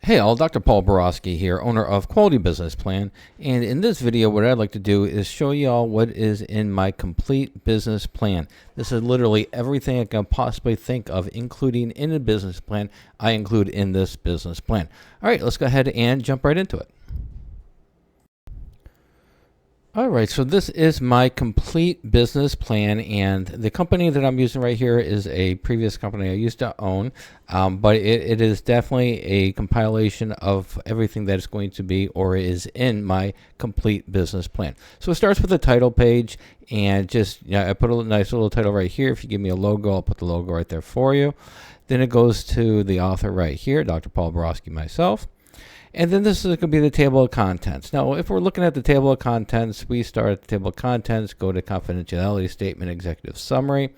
Hey all, Dr. Paul Borosky here, owner of Quality Business Plan, and in this video what I'd like to do is show you all what is in my complete business plan. This is literally everything I can possibly think of, including in a business plan, I include in this business plan. Alright, let's go ahead and jump right into it. Alright, so this is my complete business plan, and the company that I'm using right here is a previous company I used to own, but it is definitely a compilation of everything that is going to be or is in my complete business plan. So it starts with the title page, and I put a nice little title right here. If you give me a logo, I'll put the logo right there for you. Then it goes to the author right here, Dr. Paul Borosky, myself. And then this is going to be the table of contents. Now, if we're looking at the table of contents, we start at the table of contents, go to confidentiality statement, executive summary.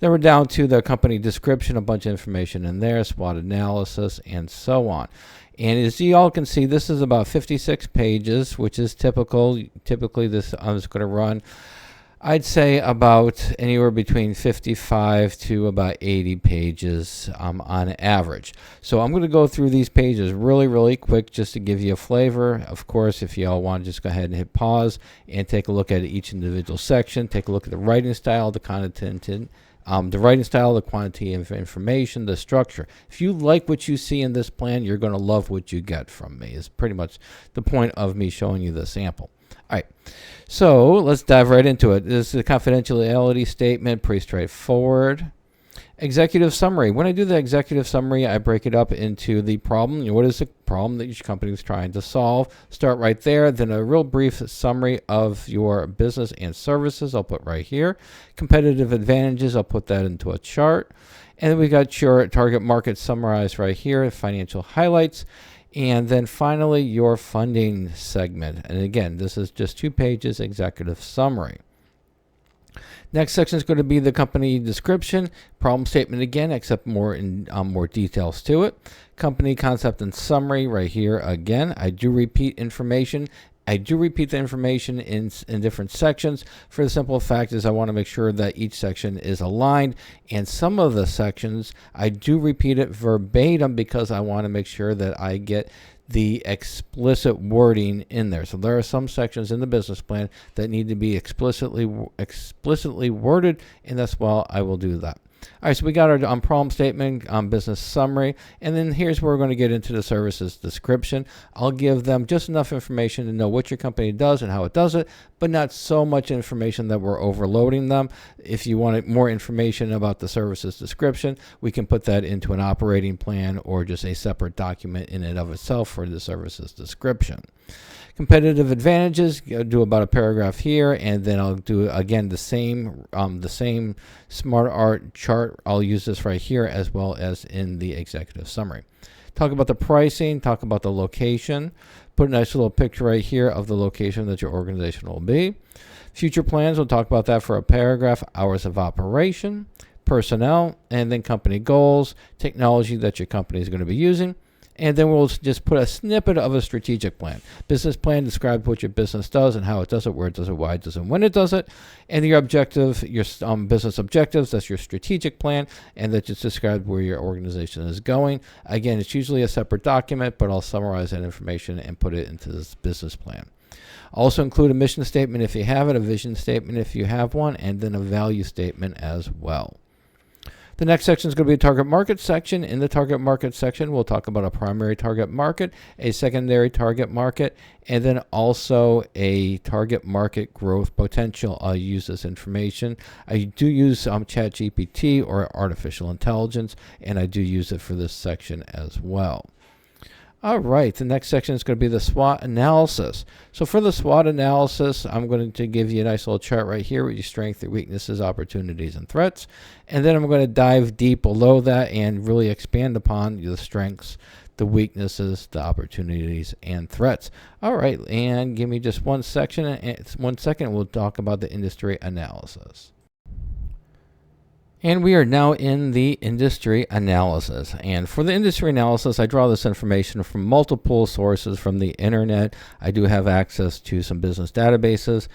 Then we're down to the company description, a bunch of information in there, SWOT analysis, and so on. And as you all can see, this is about 56 pages, which is typical. Typically, this is going to run, I'd say, about anywhere between 55 to about 80 pages on average. So I'm going to go through these pages really quick just to give you a flavor. Of course, if you all want to just go ahead and hit pause and take a look at each individual section, take a look at the writing style, the content, the writing style, the quantity of information, the structure. If you like what you see in this plan, you're going to love what you get from me, is pretty much the point of me showing you the sample. All right, so let's dive right into it. This is a confidentiality statement, pretty straightforward. Executive summary. When I do the executive summary, I break it up into the problem. What is the problem that each company is trying to solve? Start right there. Then a real brief summary of your business and services. I'll put right here. Competitive advantages. I'll put that into a chart. And then we got your target market summarized right here. Financial highlights. And then finally, your funding segment. And again, this is just 2 pages, executive summary. Next section is going to be the company description, problem statement again, except more details to it. Company concept and summary right here again. I do repeat information. I do repeat the information in different sections. For the simple fact is I want to make sure that each section is aligned, and some of the sections I do repeat it verbatim because I want to make sure that I get the explicit wording in there. So there are some sections in the business plan that need to be explicitly worded, and that's why I will do that. All right, so we got our problem statement, business summary, and then here's where we're going to get into the services description. I'll give them just enough information to know what your company does and how it does it, but not so much information that we're overloading them. If you want more information about the services description, we can put that into an operating plan or just a separate document in and of itself for the services description. Competitive advantages, I'll do about a paragraph here, and then I'll do again the same smart art chart. I'll use this right here as well as in the executive summary. Talk about the pricing, talk about the location, put a nice little picture right here of the location that your organization will be. Future plans, we'll talk about that for a paragraph. Hours of operation, personnel, and then company goals, technology that your company is going to be using. And then we'll just put a snippet of a strategic plan. Business plan describes what your business does and how it does it, where it does it, why it does it, when it does it. And your objective, your business objectives, that's your strategic plan, and that just describes where your organization is going. Again, it's usually a separate document, but I'll summarize that information and put it into this business plan. Also include a mission statement if you have it, a vision statement if you have one, and then a value statement as well. The next section is going to be a target market section. In the target market section, we'll talk about a primary target market, a secondary target market, and then also a target market growth potential. I'll use this information. I do use ChatGPT or artificial intelligence, and I do use it for this section as well. All right, the next section is going to be the SWOT analysis. So for the SWOT analysis, I'm going to give you a nice little chart right here with your strengths, your weaknesses, opportunities, and threats. And then I'm going to dive deep below that and really expand upon the strengths, the weaknesses, the opportunities, and threats. All right, and give me just 1 second. We'll talk about the industry analysis. And we are now in the industry analysis. And for the industry analysis, I draw this information from multiple sources from the internet. I do have access to some business databases.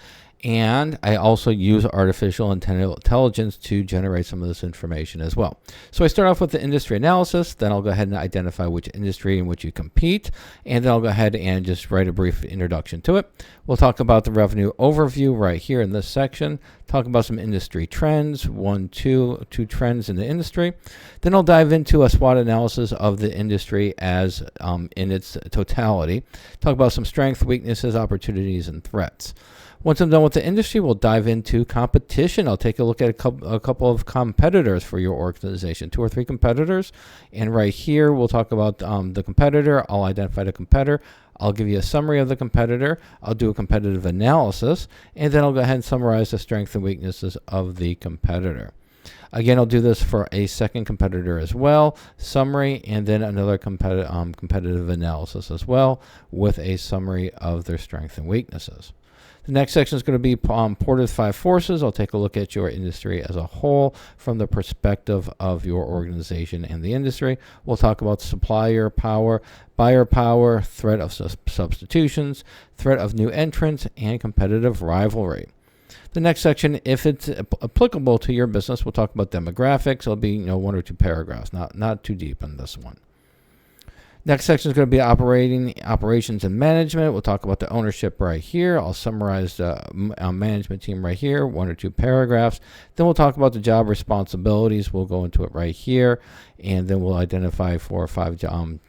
And I also use artificial intelligence to generate some of this information as well. So I start off with the industry analysis, then I'll go ahead and identify which industry in which you compete, and then I'll go ahead and just write a brief introduction to it. We'll talk about the revenue overview right here in this section, talk about some industry trends, two trends in the industry. Then I'll dive into a SWOT analysis of the industry as in its totality, talk about some strengths, weaknesses, opportunities, and threats. Once I'm done with the industry, we'll dive into competition. I'll take a look at a couple of competitors for your organization, 2 or 3 competitors. And right here, we'll talk about the competitor. I'll identify the competitor. I'll give you a summary of the competitor. I'll do a competitive analysis. And then I'll go ahead and summarize the strengths and weaknesses of the competitor. Again, I'll do this for a second competitor as well, summary, and then another competitive analysis as well with a summary of their strengths and weaknesses. The next section is going to be Porter's 5 forces. I'll take a look at your industry as a whole from the perspective of your organization and the industry. We'll talk about supplier power, buyer power, threat of substitutions, threat of new entrants, and competitive rivalry. The next section, if it's applicable to your business, we'll talk about demographics. It'll be 1 or 2 paragraphs, not too deep on this one. Next section is going to be operations and management. We'll talk about the ownership right here. I'll summarize the management team right here, 1 or 2 paragraphs. Then we'll talk about the job responsibilities. We'll go into it right here. And then we'll identify 4 or 5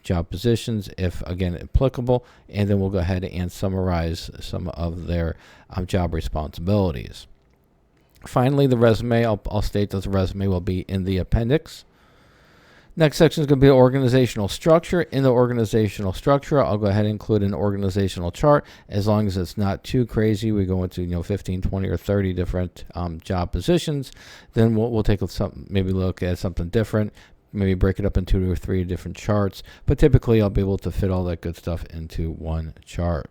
job positions, if, again, applicable. And then we'll go ahead and summarize some of their job responsibilities. Finally, the resume. I'll state that the resume will be in the appendix. Next section is going to be organizational structure. In the organizational structure, I'll go ahead and include an organizational chart. As long as it's not too crazy, we go into 15, 20, or 30 different job positions. Then we'll take maybe look at something different. Maybe break it up into 2 or 3 different charts. But typically, I'll be able to fit all that good stuff into one chart.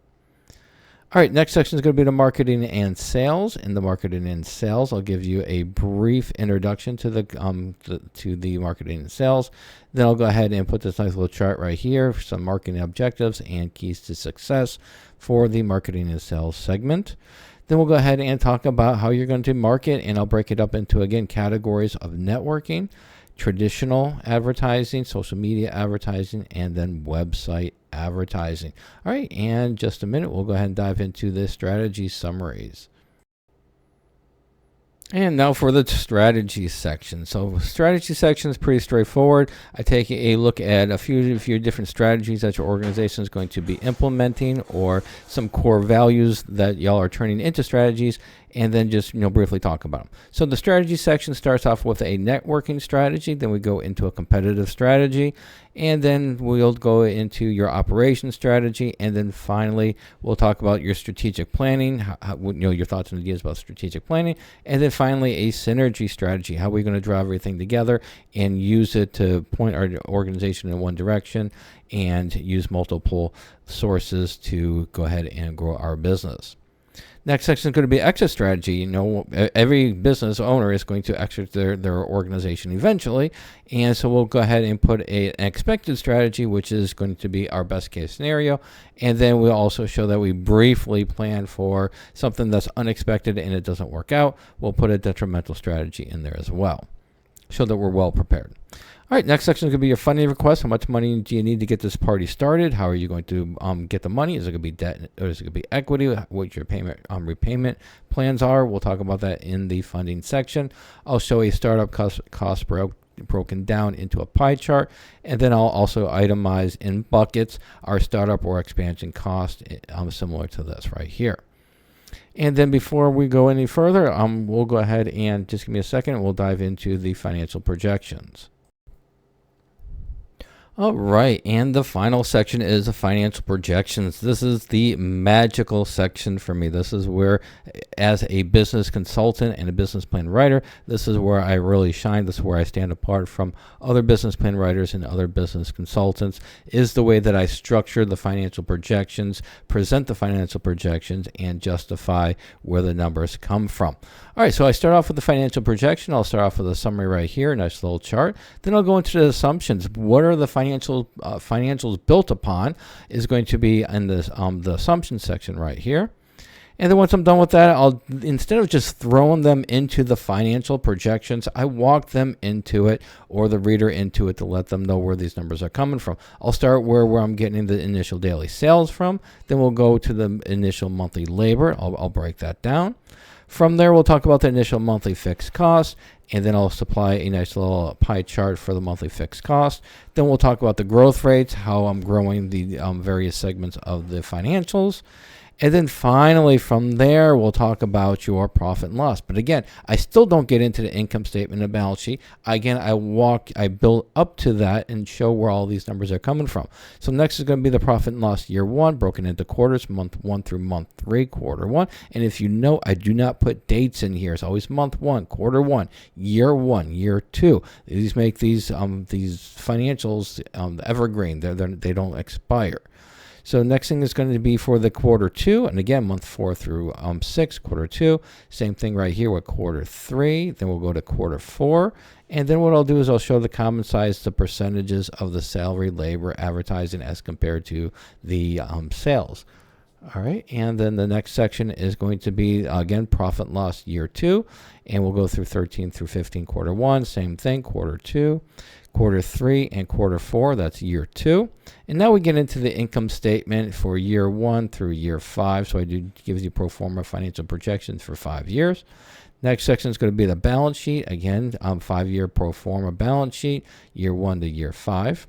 All right, next section is going to be the marketing and sales. In the marketing and sales, I'll give you a brief introduction to the marketing and sales. Then I'll go ahead and put this nice little chart right here, some marketing objectives and keys to success for the marketing and sales segment. Then we'll go ahead and talk about how you're going to market, and I'll break it up into, again, categories of networking, traditional advertising, social media advertising, and then website advertising. All right, and just a minute, we'll go ahead and dive into the strategy summaries. And now for the strategy section. So strategy section is pretty straightforward. I take a look at a few different strategies that your organization is going to be implementing, or some core values that y'all are turning into strategies, and then just briefly talk about them. So the strategy section starts off with a networking strategy. Then we go into a competitive strategy, and then we'll go into your operations strategy, and then finally we'll talk about your strategic planning, your thoughts and ideas about strategic planning, and then finally a synergy strategy, how we're going to drive everything together and use it to point our organization in one direction and use multiple sources to go ahead and grow our business. Next section is going to be exit strategy. Every business owner is going to exit their organization eventually. And so we'll go ahead and put an expected strategy, which is going to be our best case scenario. And then we'll also show that we briefly plan for something that's unexpected and it doesn't work out. We'll put a detrimental strategy in there as well, so that we're well prepared. All right, next section is going to be your funding request. How much money do you need to get this party started? How are you going to get the money? Is it going to be debt, or is it going to be equity? What your repayment plans are? We'll talk about that in the funding section. I'll show a startup cost broken down into a pie chart, and then I'll also itemize in buckets our startup or expansion cost, similar to this right here. And then before we go any further, we'll go ahead and just give me a second. We'll dive into the financial projections. All right, and the final section is the financial projections. This is the magical section for me. This is where, as a business consultant and a business plan writer, this is where I really shine. This is where I stand apart from other business plan writers and other business consultants, is the way that I structure the financial projections, present the financial projections, and justify where the numbers come from. All right, so I start off with the financial projection. I'll start off with a summary right here, nice little chart. Then I'll go into the assumptions. What are the financials built upon is going to be in this the assumption section right here. And then once I'm done with that, I'll, instead of just throwing them into the financial projections, I walk them into it, or the reader into it, to let them know where these numbers are coming from. I'll start where I'm getting the initial daily sales from. Then we'll go to the initial monthly labor. I'll break that down. From there, we'll talk about the initial monthly fixed cost, and then I'll supply a nice little pie chart for the monthly fixed cost. Then we'll talk about the growth rates, how I'm growing the various segments of the financials. And then finally, from there, we'll talk about your profit and loss. But again, I still don't get into the income statement and balance sheet. Again, I build up to that and show where all these numbers are coming from. So next is going to be the profit and loss year one, broken into quarters, month 1 through month 3, quarter 1. And if you know, I do not put dates in here. It's always month 1, quarter 1, year 2. These make these financials evergreen. They don't expire. So next thing is going to be for the quarter 2, and again, month 4 through 6, quarter 2. Same thing right here with quarter 3. Then we'll go to quarter 4, and then what I'll do is I'll show the common size, the percentages of the salary, labor, advertising as compared to the sales. All right, and then the next section is going to be, again, profit and loss year 2, and we'll go through 13 through 15, quarter 1, same thing, quarter 2, quarter 3, and quarter 4, that's year 2. And now we get into the income statement for year 1 through year 5. So gives you pro forma financial projections for 5 years. Next section is going to be the balance sheet. Again, 5-year pro forma balance sheet, year 1 to year 5.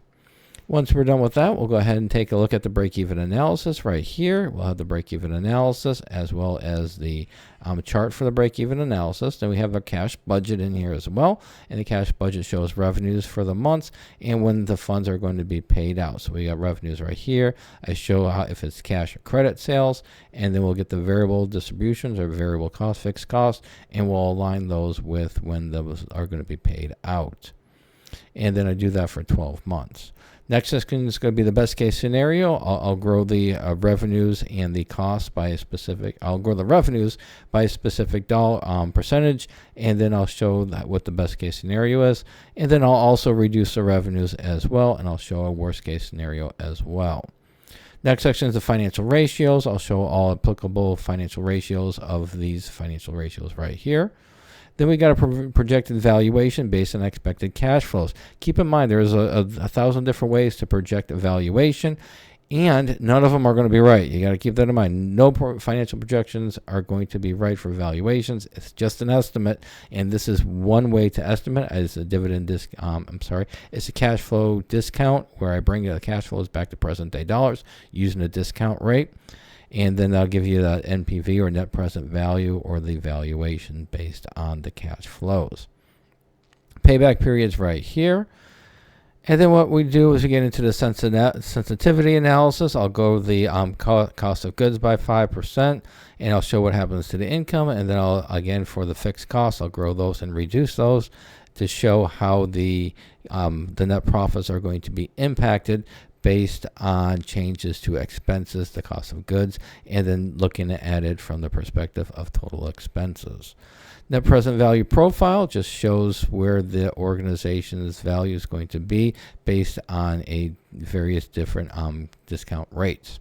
Once we're done with that, we'll go ahead and take a look at the break-even analysis right here. We'll have the break-even analysis as well as the chart for the break-even analysis. Then we have a cash budget in here as well. And the cash budget shows revenues for the months and when the funds are going to be paid out. So we got revenues right here. I show how, if it's cash or credit sales, and then we'll get the variable distributions or variable cost, fixed cost, and we'll align those with when those are going to be paid out. And then I do that for 12 months. Next section is going to be the best case scenario. I'll grow the revenues and the costs by a specific. I'll grow the revenues by a specific dollar percentage, and then I'll show that what the best case scenario is. And then I'll also reduce the revenues as well, and I'll show a worst case scenario as well. Next section is the financial ratios. I'll show all applicable financial ratios of these financial ratios right here. Then we got a projected valuation based on expected cash flows. Keep in mind, there's a 1,000 different ways to project a valuation, and none of them are going to be right. You got to keep that in mind. No financial projections are going to be right for valuations. It's just an estimate, and this is one way to estimate. It's a dividend it's a cash flow discount where I bring the cash flows back to present day dollars using a discount rate. And then I'll give you the NPV or net present value or the valuation based on the cash flows. Payback periods right here. And then what we do is we get into the sensitivity analysis. I'll go the cost of goods by 5%, and I'll show what happens to the income. And then I'll, again, for the fixed costs, I'll grow those and reduce those to show how the net profits are going to be impacted based on changes to expenses, the cost of goods, and then looking at it from the perspective of total expenses. Net present value profile just shows where the organization's value is going to be based on a various different discount rates.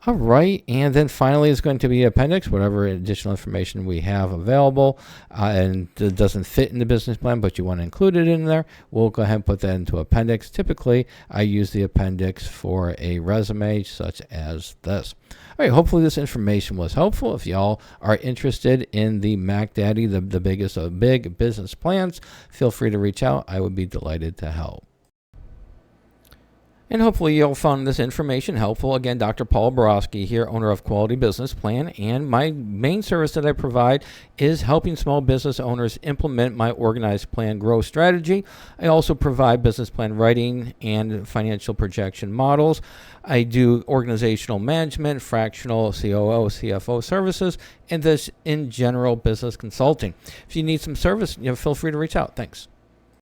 All right, and then finally is going to be appendix, whatever additional information we have available, and it doesn't fit in the business plan, but you want to include it in there, we'll go ahead and put that into appendix. Typically, I use the appendix for a resume such as this. All right, hopefully this information was helpful. If y'all are interested in the Mac Daddy, the biggest of big business plans, feel free to reach out. I would be delighted to help. And hopefully you'll find this information helpful. Again, Dr. Paul Borosky here, owner of Quality Business Plan, and my main service that I provide is helping small business owners implement my organized plan growth strategy. I also provide business plan writing and financial projection models. I do organizational management, fractional COO, CFO services, and this in general business consulting. If you need some service, feel free to reach out. Thanks.